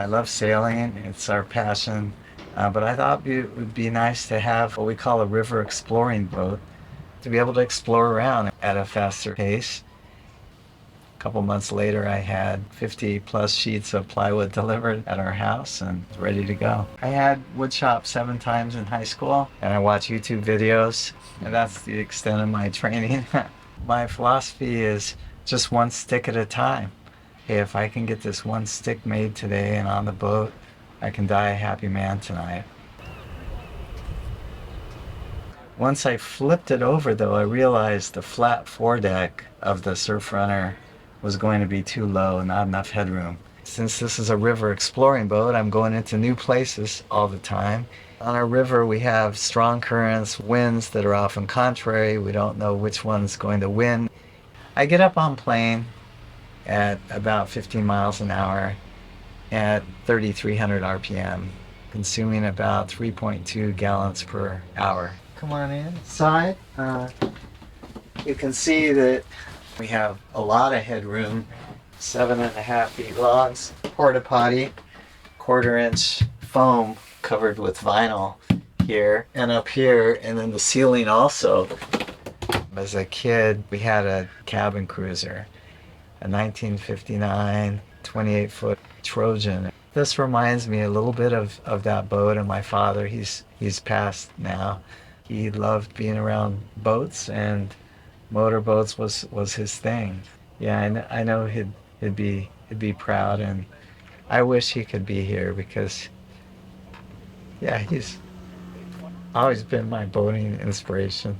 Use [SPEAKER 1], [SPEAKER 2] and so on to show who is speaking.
[SPEAKER 1] I love sailing. It's our passion. But I thought it would be nice to have what we call a river exploring boat to be able to explore around at a faster pace. A couple months later, I had 50 plus sheets of plywood delivered at our house and ready to go. I had woodshop 7 times in high school, and I watch YouTube videos, and that's the extent of my training. My philosophy is just one stick at a time. Hey, if I can get this one stick made today and on the boat, I can die a happy man tonight. Once I flipped it over, though, I realized the flat foredeck of the surf runner was going to be too low, not enough headroom. Since this is a river exploring boat, I'm going into new places all the time. On our river, we have strong currents, winds that are often contrary. We don't know which one's going to win. I get up on plane at about 15 miles an hour at 3,300 RPM, consuming about 3.2 gallons per hour. Come on inside. You can see that we have a lot of headroom, 7.5 feet long, porta potty, 1/4 inch foam covered with vinyl here and up here, and then the ceiling also. As a kid, we had a cabin cruiser, a 1959 28-foot Trojan. This reminds me a little bit of that boat and my father. He's passed now. He loved being around boats, and motorboats was his thing. Yeah, I know he'd be proud, and I wish he could be here because yeah, he's always been my boating inspiration.